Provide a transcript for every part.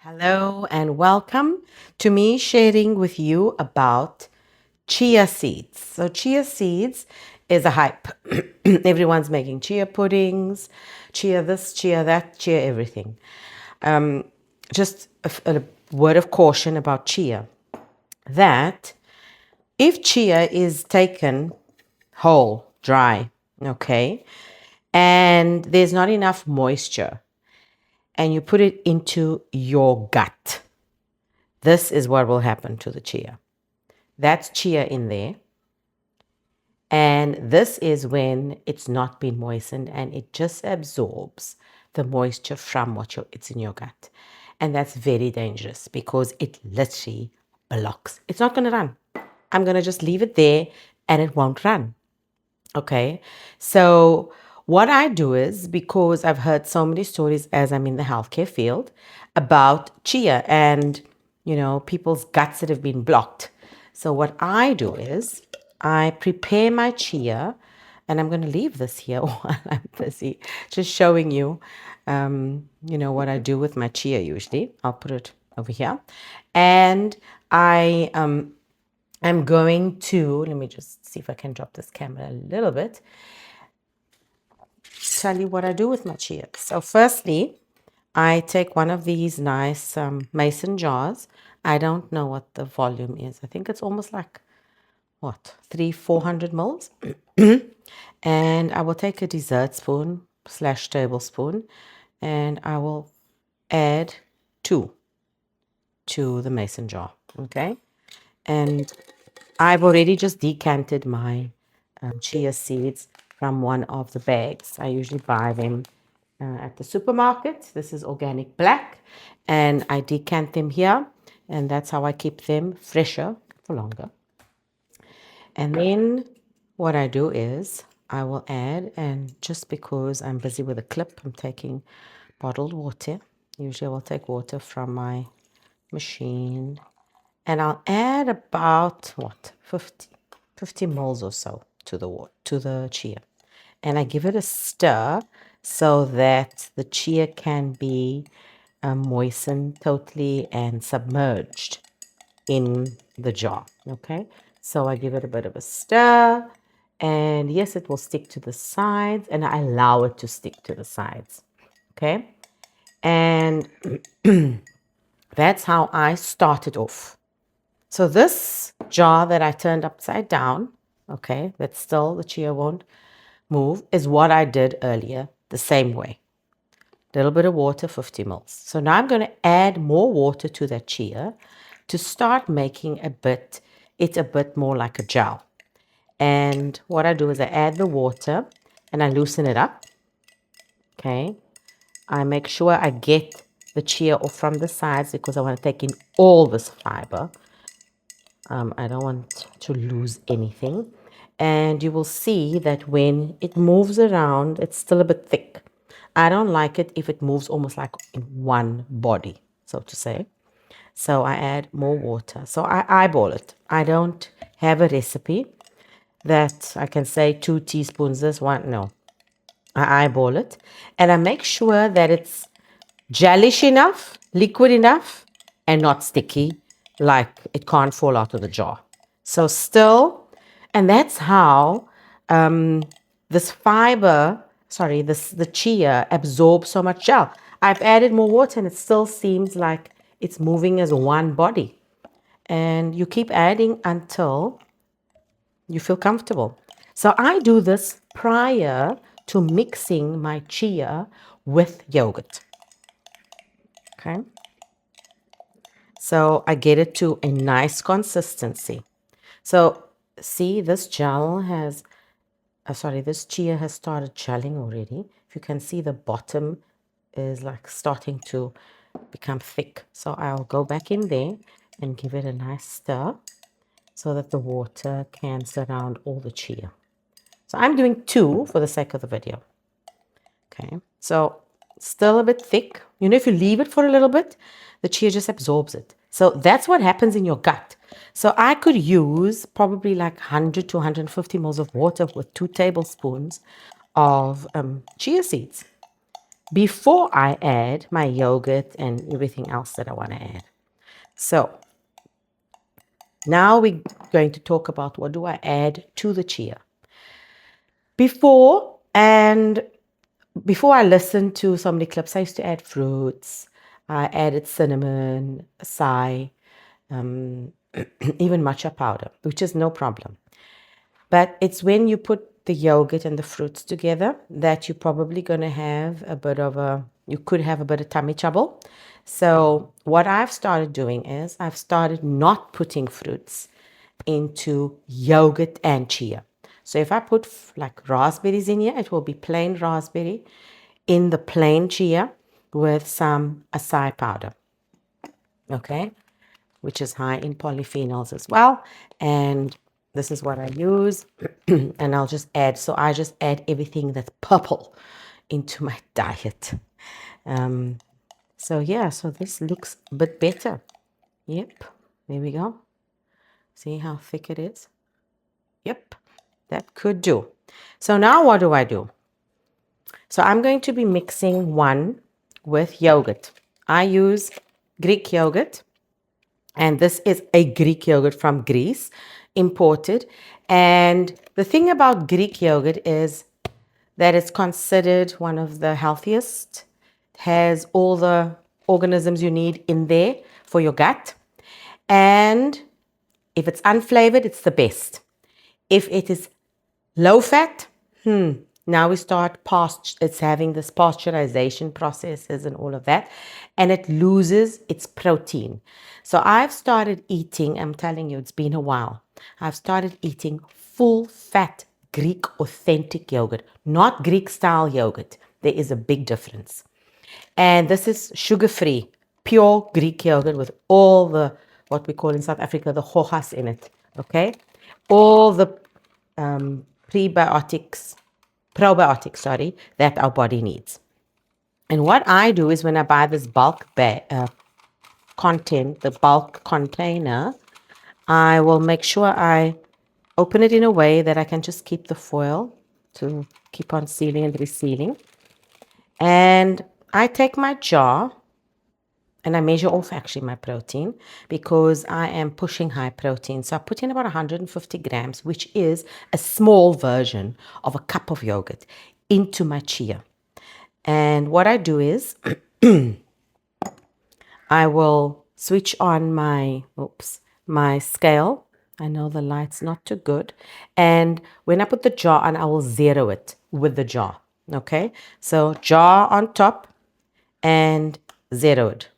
Hello and welcome to me sharing with you about chia seeds. So, chia seeds is a hype. Everyone's making chia puddings, chia this, chia that, chia everything. Just a word of caution about chia that if chia is taken whole, dry, okay, and there's not enough moisture, and you put it into your gut, this is what will happen to the chia. That's chia in there. And this is when it's not been moistened and it just absorbs the moisture from it's in your gut. And that's very dangerous because it literally blocks. It's not going to run. I'm going to just leave it there and it won't run. Okay. So what I do is, because I've heard so many stories as I'm in the healthcare field about chia and, people's guts that have been blocked. So what I do is I prepare my chia, and I'm going to leave this here while I'm busy just showing you, what I do with my chia usually. I'll put it over here. And I'm going to, let me just see if I can drop this camera a little bit, tell you what I do with my chia. So firstly, I take one of these nice mason jars. I don't know what the volume is. I think it's almost like, 400 mils. And I will take a dessert spoon / tablespoon, and I will add 2 to the mason jar. Okay. And I've already just decanted my chia seeds from one of the bags. I usually buy them at the supermarket. This is organic black, and I decant them here, and that's how I keep them fresher for longer. And then what I do is I will add, and just because I'm busy with a clip, I'm taking bottled water. Usually I will take water from my machine, and I'll add about 50 mils or so to the chia, and I give it a stir so that the chia can be moistened totally and submerged in the jar. Okay, so I give it a bit of a stir, and yes, it will stick to the sides, and I allow it to stick to the sides. Okay, and that's how I started off. So this jar that I turned upside down, okay, that still the chia won't move, is what I did earlier, the same way. A little bit of water, 50 mils. So now I'm going to add more water to that chia to start making it a bit more like a gel. And what I do is I add the water and I loosen it up. Okay. I make sure I get the chia off from the sides because I want to take in all this fiber. I don't want to lose anything. And you will see that when it moves around, it's still a bit thick. I don't like it if it moves almost like in one body, so to say. So I add more water. So I eyeball it. I don't have a recipe that I can say 2 teaspoons this one. No, I eyeball it. And I make sure that it's gelish enough, liquid enough, and not sticky, like it can't fall out of the jar. So still, and that's how this the chia absorbs so much gel. I've added more water and it still seems like it's moving as one body. And you keep adding until you feel comfortable. So I do this prior to mixing my chia with yogurt. Okay. So I get it to a nice consistency. So see, this this chia has started gelling already. If you can see, the bottom is like starting to become thick. So I'll go back in there and give it a nice stir so that the water can surround all the chia. So I'm doing 2 for the sake of the video. Okay, so still a bit thick. If you leave it for a little bit, the chia just absorbs it. So that's what happens in your gut. So I could use probably like 100 to 150 mils of water with 2 tablespoons of chia seeds. before I add my yogurt and everything else that I want to add. So now we're going to talk about what do I add to the chia. Before I listened to so many clips, I used to add fruits. I added cinnamon, acai, even matcha powder, which is no problem. But it's when you put the yogurt and the fruits together that you're probably going to have you could have a bit of tummy trouble. So what I've started doing is I've started not putting fruits into yogurt and chia. So if I put like raspberries in here, it will be plain raspberry in the plain chia with some acai powder, okay, which is high in polyphenols as well. And this is what I use. And I'll just add, so I just add everything that's purple into my diet. So yeah, so this looks a bit better. Yep, there we go. See how thick it is? Yep, that could do. So now what do I do? So I'm going to be mixing one with yogurt. I use Greek yogurt, and this is a Greek yogurt from Greece, imported. And the thing about Greek yogurt is that it's considered one of the healthiest, has all the organisms you need in there for your gut. And if it's unflavored, it's the best. If it is low fat, now we start it's having this pasteurization processes and all of that, and it loses its protein. So I've started eating, I'm telling you, it's been a while. I've started eating full fat Greek authentic yogurt, not Greek style yogurt. There is a big difference. And this is sugar-free, pure Greek yogurt with all the, what we call in South Africa, the hojas in it, okay? All the probiotics, that our body needs. And what I do is when I buy this bulk content, the bulk container, I will make sure I open it in a way that I can just keep the foil to keep on sealing and resealing. And I take my jar and I measure off actually my protein because I am pushing high protein. So I put in about 150 grams, which is a small version of a cup of yogurt, into my chia. And what I do is I will switch on my scale. I know the light's not too good. And when I put the jar on, I will zero it with the jar. Okay, so jar on top and zero it,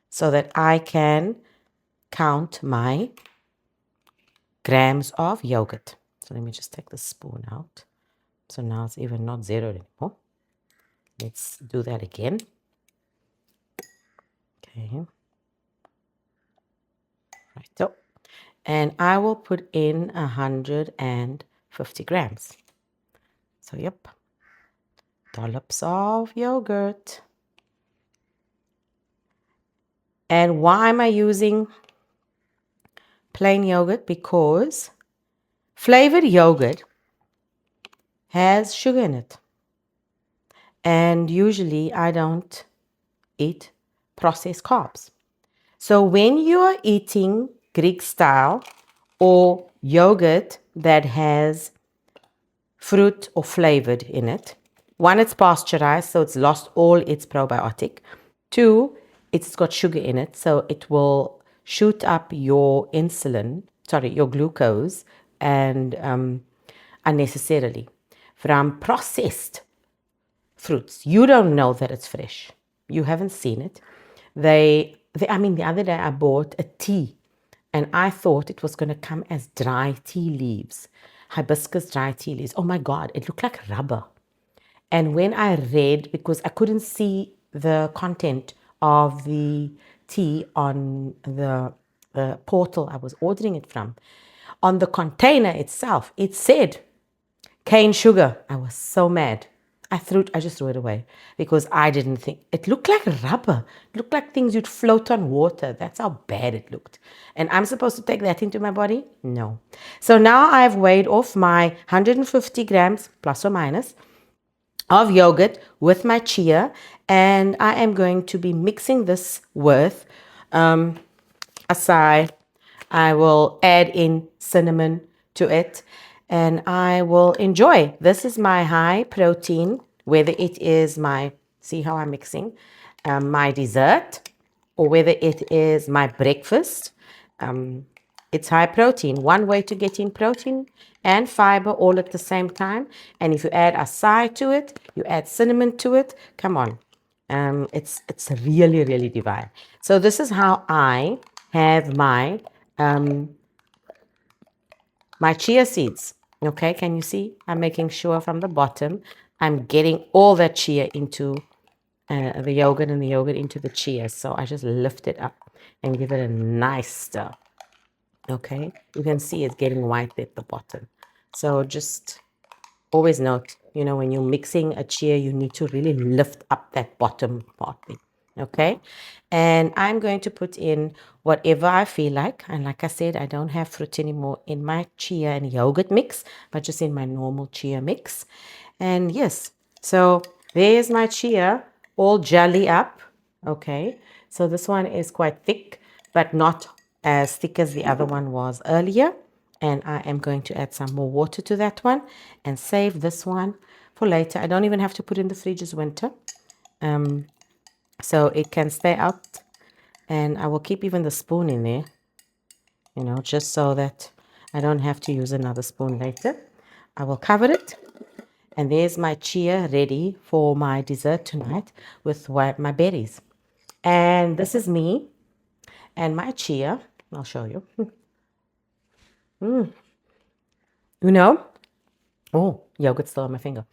so that I can count my grams of yogurt. So let me just take the spoon out. So now it's even not zeroed anymore. Let's do that again. Okay. Right. So, and I will put in 150 grams. So, yep. Dollops of yogurt. And why am I using plain yogurt? Because flavored yogurt has sugar in it. And usually I don't eat processed carbs. So when you are eating Greek style or yogurt that has fruit or flavored in it, one, it's pasteurized, so it's lost all its probiotic. Two, it's got sugar in it, so it will shoot up your your glucose, and unnecessarily. From processed fruits, you don't know that it's fresh. You haven't seen it. The other day I bought a tea, and I thought it was going to come as dry tea leaves, hibiscus dry tea leaves. Oh my God, it looked like rubber. And when I read, because I couldn't see the content of the tea on the portal I was ordering it from, on the container itself, it said cane sugar. I was so mad. I just threw it away because I didn't think it looked like rubber. It looked like things you'd float on water. That's how bad it looked. And I'm supposed to take that into my body? No. So now I've weighed off my 150 grams plus or minus of yogurt with my chia, and I am going to be mixing this with acai. I will add in cinnamon to it, and I will enjoy. This is my high protein, whether it is my, see how I'm mixing, my dessert, or whether it is my breakfast. It's high protein. One way to get in protein and fiber all at the same time. And if you add acai to it, you add cinnamon to it, come on. It's really, really divine. So this is how I have my chia seeds. Okay, can you see? I'm making sure from the bottom I'm getting all that chia into the yogurt, and the yogurt into the chia. So I just lift it up and give it a nice stir. Okay, you can see it's getting white at the bottom. So just always note, when you're mixing a chia, you need to really lift up that bottom part. Okay, and I'm going to put in whatever I feel like. And like I said, I don't have fruit anymore in my chia and yogurt mix, but just in my normal chia mix. And yes, so there's my chia all jelly up. Okay, so this one is quite thick, but not as thick as the other one was earlier. And I am going to add some more water to that one and save this one for later. I don't even have to put in the fridge as winter. So it can stay out, and I will keep even the spoon in there, just so that I don't have to use another spoon later. I will cover it, and there's my chia ready for my dessert tonight with my berries. And this is me and my chia. I'll show you. Oh, yogurt's still on my finger.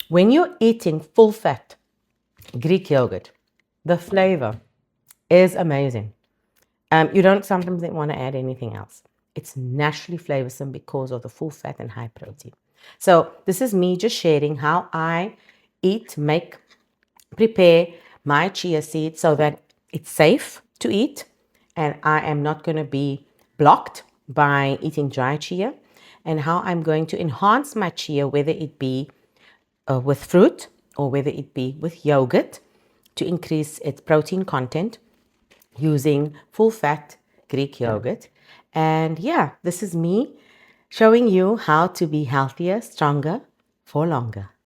When you're eating full fat Greek yogurt, the flavor is amazing. You don't sometimes want to add anything else. It's naturally flavorsome because of the full fat and high protein. So this is me just sharing how I eat, prepare my chia seeds so that it's safe to eat, and I am not going to be blocked by eating dry chia, and how I'm going to enhance my chia, whether it be with fruit or whether it be with yogurt, to increase its protein content using full fat Greek yogurt. And yeah, this is me showing you how to be healthier, stronger for longer.